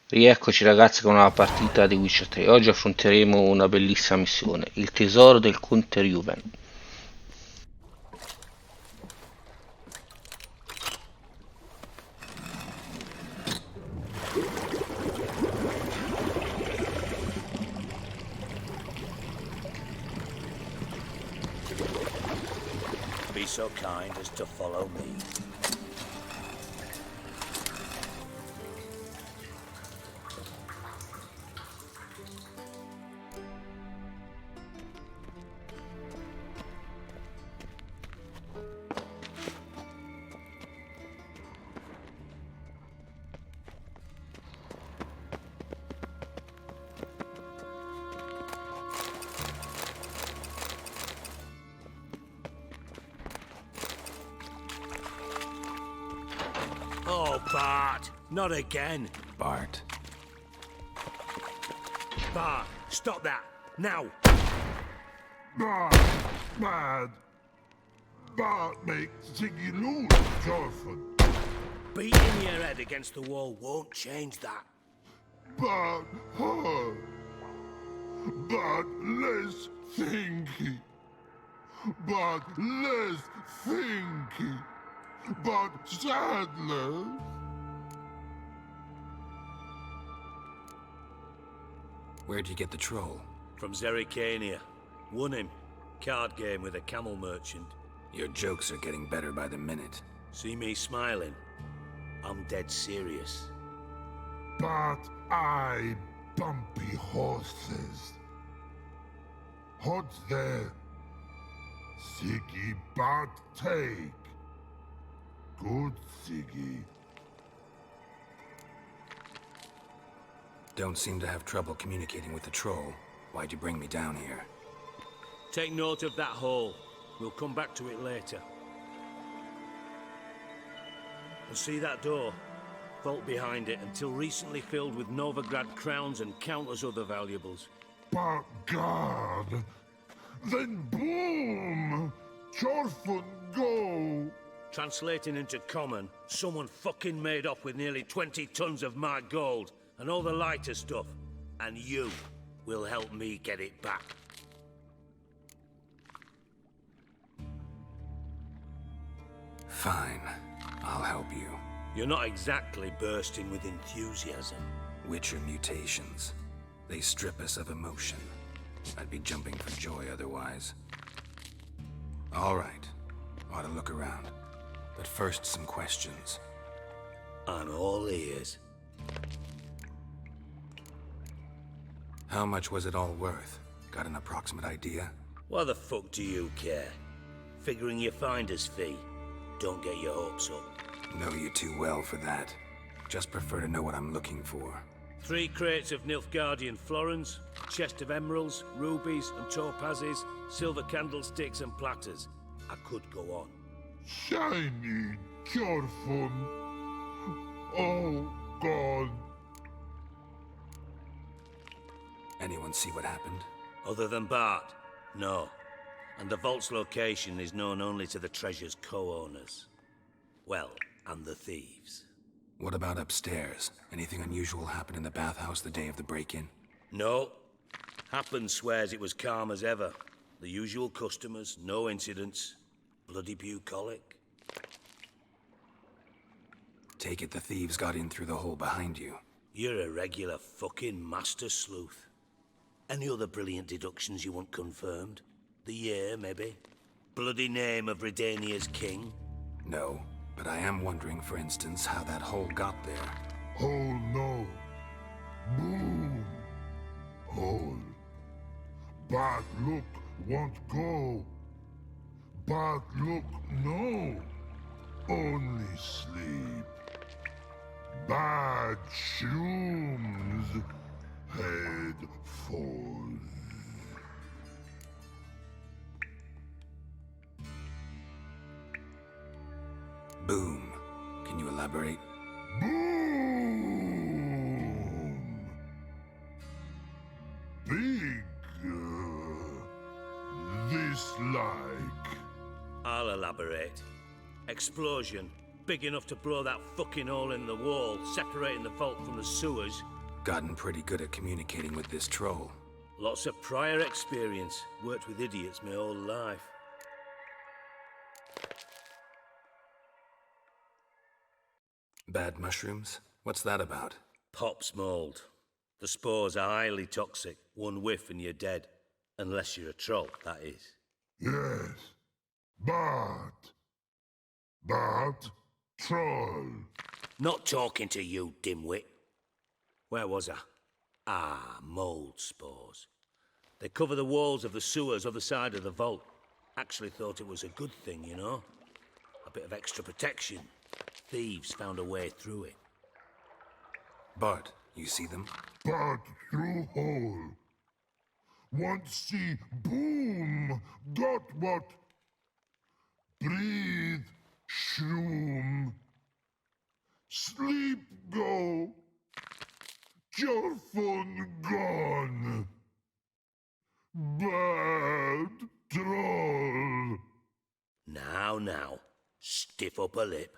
Rieccoci ragazzi con una partita di Witcher 3. Oggi affronteremo una bellissima missione, il tesoro del conte Reuven. Be so kind as to follow me. Oh, Bart, not again. Bart. Bart, stop that, now. Bart, bad. Bart makes Ziggy lose, Jorfan. Beating your head against the wall won't change that. Bart hard. Bart less thinky. Bart less thinky. Bart sadler. Where'd you get the troll? From Zerrikania. Won him. Card game with a camel merchant. Your jokes are getting better by the minute. See me smiling? I'm dead serious. Bart I bumpy horses. What's there? Ziggy Bart take. Good Ziggy. Don't seem to have trouble communicating with the troll. Why'd you bring me down here? Take note of that hole. We'll come back to it later. And see that door? Vault behind it, until recently filled with Novigrad crowns and countless other valuables. But God, then boom! Jorfun go! Translating into common, someone fucking made off with nearly 20 tons of my gold and all the lighter stuff. And you will help me get it back. Fine. I'll help you. You're not exactly bursting with enthusiasm. Witcher mutations. They strip us of emotion. I'd be jumping for joy otherwise. All right. Ought to look around. But first, some questions. I'm all ears. How much was it all worth? Got an approximate idea? Why the fuck do you care? Figuring your finder's fee. Don't get your hopes up. Know you too well for that. Just prefer to know what I'm looking for. 3 crates of Nilfgaardian florins, a chest of emeralds, rubies and topazes, silver candlesticks and platters. I could go on. Shiny Jorfun. Oh, God. Anyone see what happened? Other than Bart? No. And the vault's location is known only to the treasure's co-owners. Well, and the thieves. What about upstairs? Anything unusual happen in the bathhouse the day of the break-in? No. Happen swears it was calm as ever. The usual customers, no incidents. Bloody bucolic. Take it the thieves got in through the hole behind you. You're a regular fucking master sleuth. Any other brilliant deductions you want confirmed? The year, maybe? Bloody name of Redania's king? No, but I am wondering, for instance, how that hole got there. Hole no. Boom. Hole. Bart look won't go. Bart look no. Only sleep. Bad shrooms. Head falls. Boom. Can you elaborate? Boom! Big. This like. I'll elaborate. Explosion. Big enough to blow that fucking hole in the wall, separating the vault from the sewers. Gotten pretty good at communicating with this troll. Lots of prior experience. Worked with idiots my whole life. Bad mushrooms? What's that about? Pops mold. The spores are highly toxic. One whiff and you're dead. Unless you're a troll, that is. Yes. But troll. Not talking to you, dimwit. Where was I? Ah, mold spores. They cover the walls of the sewers other side of the vault. Actually thought it was a good thing, you know? A bit of extra protection. Thieves found a way through it. Bart, you see them? But through hole. Want see boom. Got what? Breathe. Shroom. Sleep go. Your phone gone. Bad troll. Now. Stiff upper lip.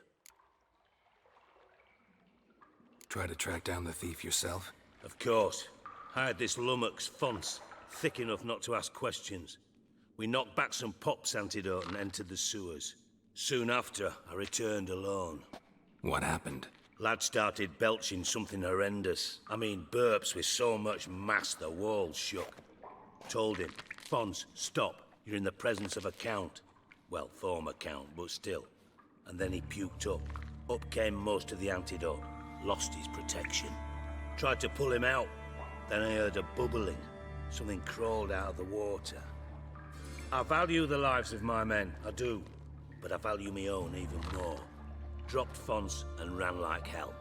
Try to track down the thief yourself? Of course. Hired this lummox Fonce, thick enough not to ask questions. We knocked back some Pop's antidote and entered the sewers. Soon after, I returned alone. What happened? Lad started belching something horrendous. I mean, burps with so much mass the walls shook. Told him, Fonce, stop. You're in the presence of a count. Well, former count, but still. And then he puked up. Up came most of the antidote. Lost his protection. Tried to pull him out. Then I heard a bubbling. Something crawled out of the water. I value the lives of my men, I do. But I value my own even more. Dropped Fonce and ran like hell.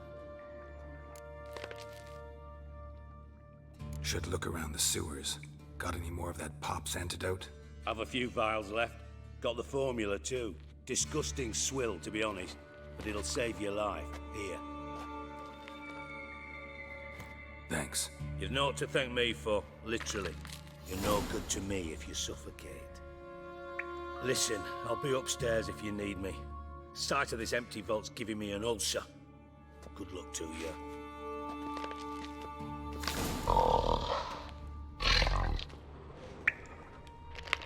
Should look around the sewers. Got any more of that Pop's antidote? Have a few vials left. Got the formula too. Disgusting swill, to be honest. But it'll save your life. Here. Thanks. You've naught to thank me for, literally. You're no good to me if you suffocate. Listen, I'll be upstairs if you need me. Sight of this empty vault's giving me an ulcer. Good luck to you.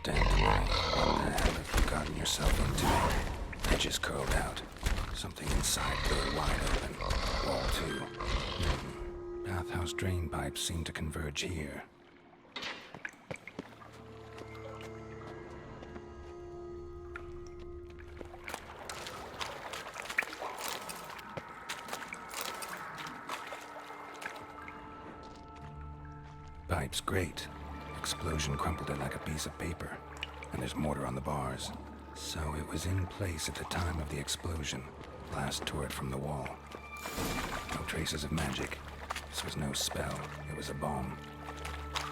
Damn boy, what the hell have you gotten yourself into? Edges curled out. Something inside door wide open. Wall too. Bathhouse drain pipes seem to converge here. Pipe's great. Explosion crumpled it like a piece of paper. And there's mortar on the bars. So it was in place at the time of the explosion. Blast tore it from the wall. No traces of magic. This was no spell. It was a bomb.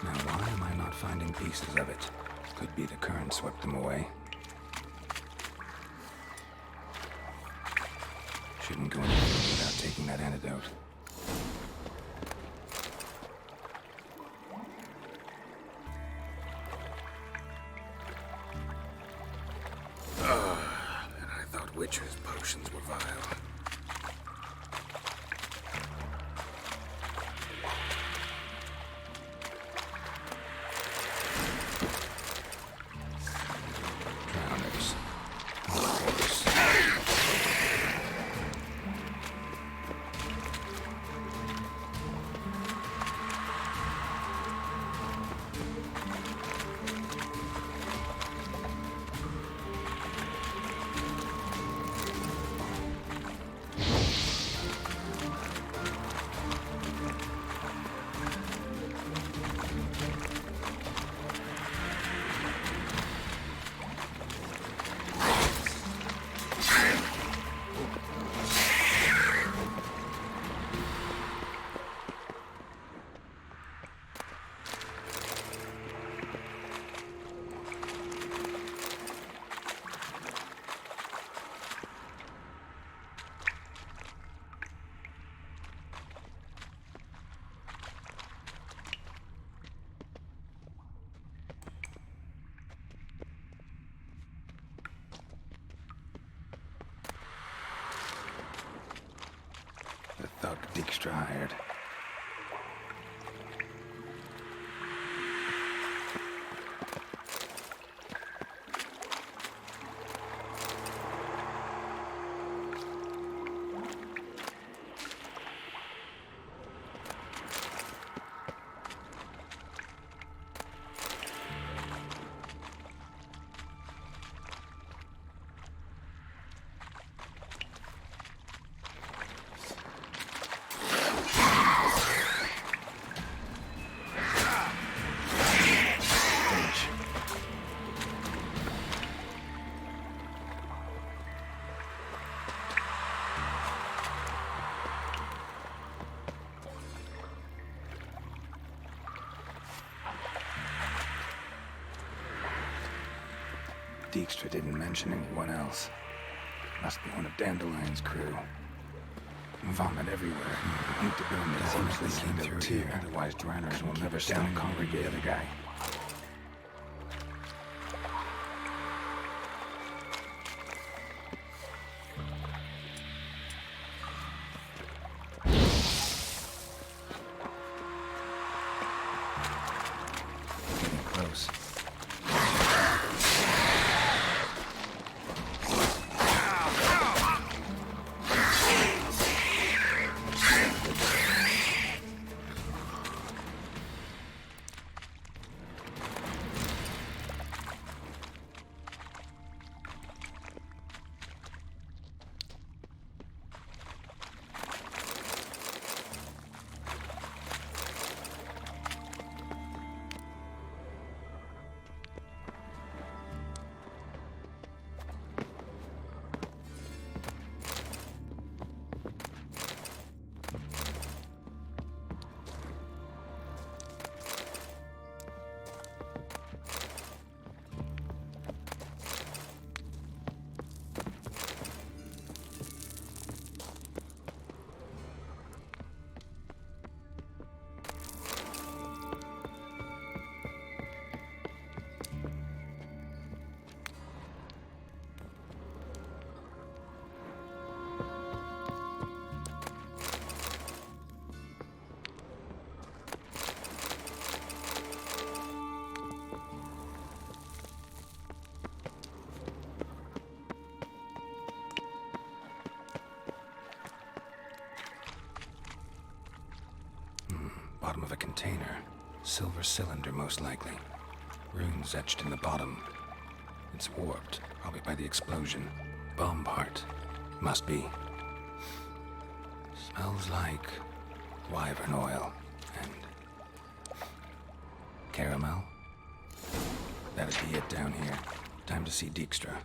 Now why am I not finding pieces of it? Could be the current swept them away. Shouldn't go any further without taking that antidote. And I thought Witcher's potions were vile. Drowners. Horrors. The thug Dijkstra hired. Dijkstra didn't mention anyone else. Must be one of Dandelion's crew. Vomit everywhere. Need to burn the definitely came through here. Otherwise, drowners will never down congregate the other guy. Getting close. Bottom of a container. Silver cylinder, most likely. Runes etched in the bottom. It's warped, probably by the explosion. Bomb part. Must be. Smells like wyvern oil and caramel. That'd be it down here. Time to see Dijkstra.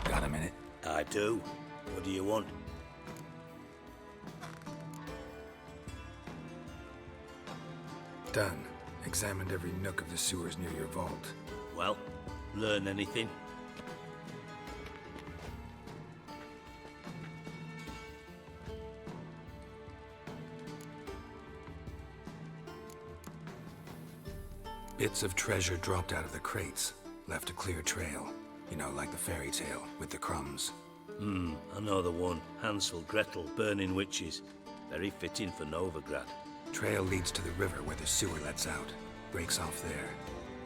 Got a minute? I do. What do you want? Done. Examined every nook of the sewers near your vault. Well, learn anything? Bits of treasure dropped out of the crates. Left a clear trail. You know, like the fairy tale, with the crumbs. I know the one. Hansel, Gretel, burning witches. Very fitting for Novigrad. Trail leads to the river where the sewer lets out. Breaks off there.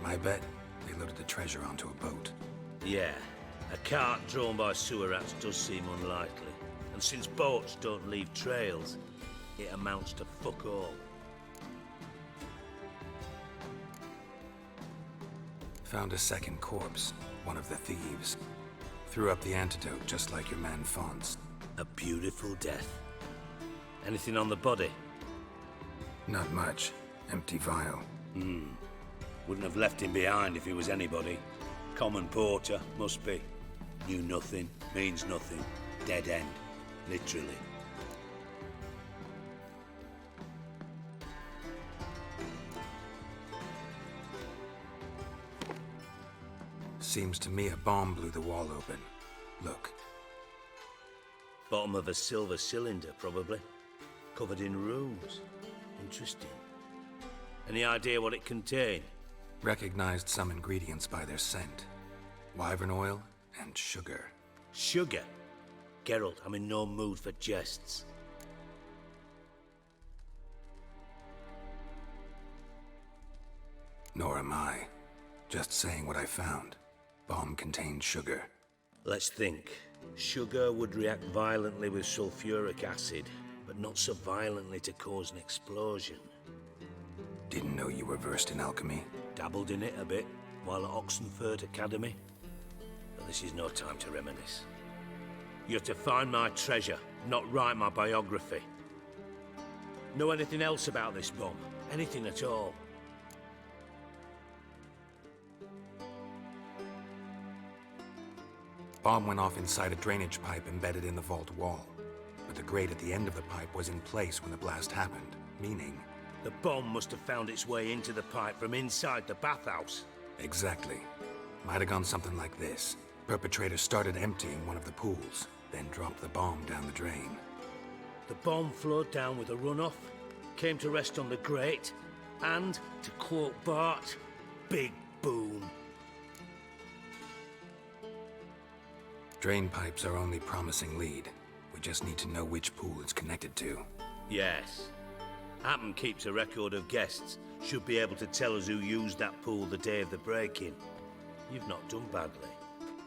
My bet, they loaded the treasure onto a boat. Yeah, a cart drawn by sewer rats does seem unlikely. And since boats don't leave trails, it amounts to fuck all. Found a second corpse, one of the thieves. Threw up the antidote just like your man Fonz. A beautiful death. Anything on the body? Not much. Empty vial. Wouldn't have left him behind if he was anybody. Common porter, must be. Knew nothing, means nothing. Dead end, literally. Seems to me a bomb blew the wall open. Look. Bottom of a silver cylinder, probably. Covered in runes. Interesting. Any idea what it contained? Recognized some ingredients by their scent. Wyvern oil and sugar. Sugar? Geralt, I'm in no mood for jests. Nor am I. Just saying what I found. Bomb contained sugar. Let's think. Sugar would react violently with sulfuric acid, but not so violently to cause an explosion. Didn't know you were versed in alchemy. Dabbled in it a bit while at Oxenford Academy. But this is no time to reminisce. You're to find my treasure, not write my biography. Know anything else about this bomb? Anything at all? Bomb went off inside a drainage pipe embedded in the vault wall. But the grate at the end of the pipe was in place when the blast happened, meaning... The bomb must have found its way into the pipe from inside the bathhouse. Exactly. Might have gone something like this. Perpetrator started emptying one of the pools, then dropped the bomb down the drain. The bomb flowed down with a runoff, came to rest on the grate, and, to quote Bart, big boom. Drain pipes are only promising lead. We just need to know which pool it's connected to. Yes. Happen keeps a record of guests. Should be able to tell us who used that pool the day of the break-in. You've not done badly.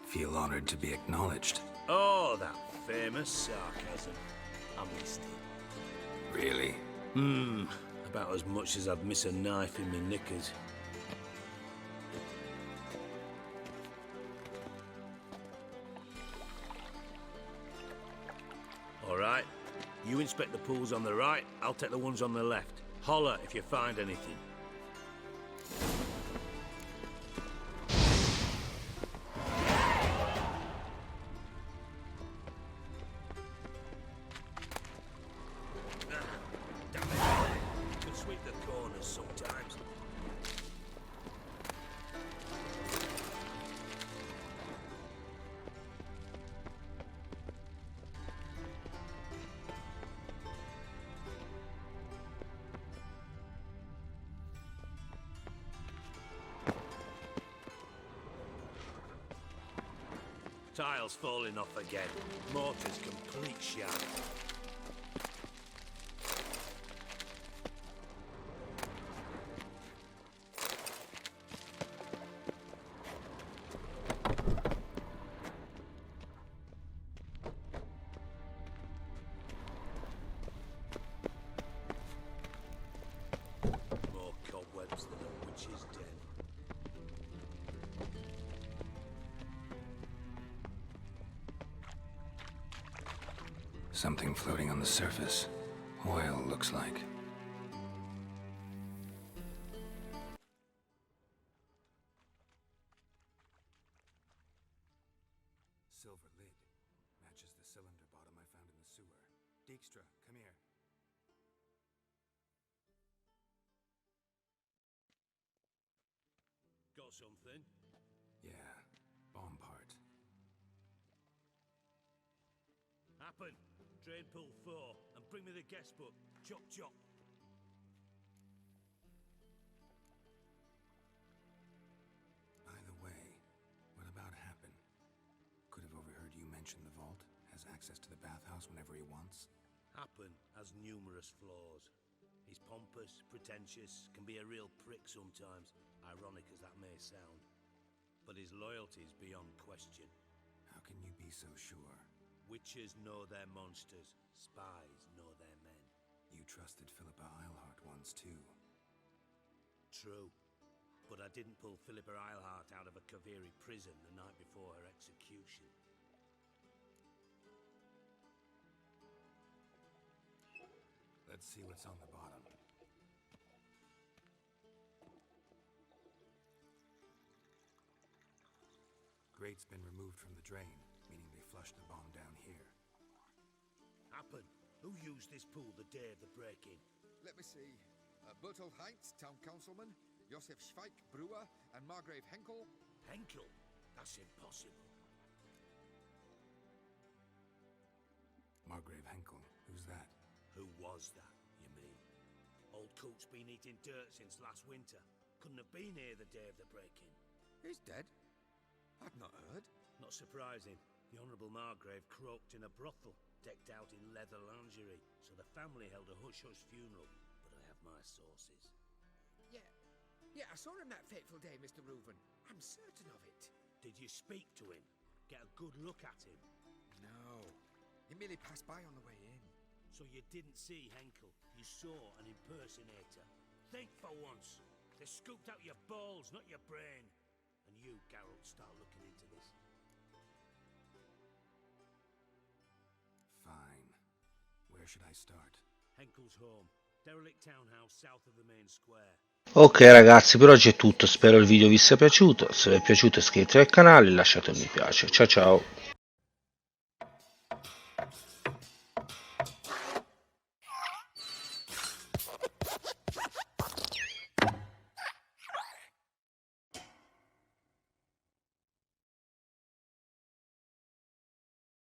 Feel honored to be acknowledged. Oh, that famous sarcasm. I missed it. Really? About as much as I'd miss a knife in my knickers. All right. You inspect the pools on the right, I'll take the ones on the left. Holler if you find anything. Damn it. You can sweep the corners sometimes. Tiles falling off again. Mortar's complete sham. More cobwebs than a witch's den. Something floating on the surface. Oil, looks like. Silver lid. Matches the cylinder bottom I found in the sewer. Dijkstra, come here. Got something? Yeah, bomb part. Happen. Drain pool 4 and bring me the guest book. Chop chop. By the way, what about Happen? Could have overheard you mention the vault. Has access to the bathhouse whenever he wants. Happen has numerous flaws. He's pompous, pretentious, can be a real prick sometimes, ironic as that may sound. But his loyalty is beyond question. How can you be so sure? Witches know their monsters, spies know their men. You trusted Philippa Eilhart once too. True. But I didn't pull Philippa Eilhart out of a Kaviri prison the night before her execution. Let's see what's on the bottom. Grate's been removed from the drain, meaning they flushed the bomb down here. Happen. Who used this pool the day of the break-in? Let me see. Bertolt Heinz, town councilman, Josef Schweik, brewer, and Margrave Henkel. Henkel? That's impossible. Margrave Henkel, who's that? Who was that, you mean? Old Coot's been eating dirt since last winter. Couldn't have been here the day of the break-in. He's dead? I've not heard. Not surprising. The Honourable Margrave croaked in a brothel, decked out in leather lingerie, so the family held a hush-hush funeral. But I have my sources. Yeah, I saw him that fateful day, Mr. Reuven. I'm certain of it. Did you speak to him? Get a good look at him? No. He merely passed by on the way in. So you didn't see Henkel. You saw an impersonator. Think for once. They scooped out your balls, not your brain. And you, Geralt, start looking into this. Fine. Where should I start? Henkel's home. Derelict townhouse south of the main square. Ok ragazzi, per oggi è tutto, spero il video vi sia piaciuto, se vi è piaciuto iscrivetevi al canale e lasciate un mi piace, ciao ciao!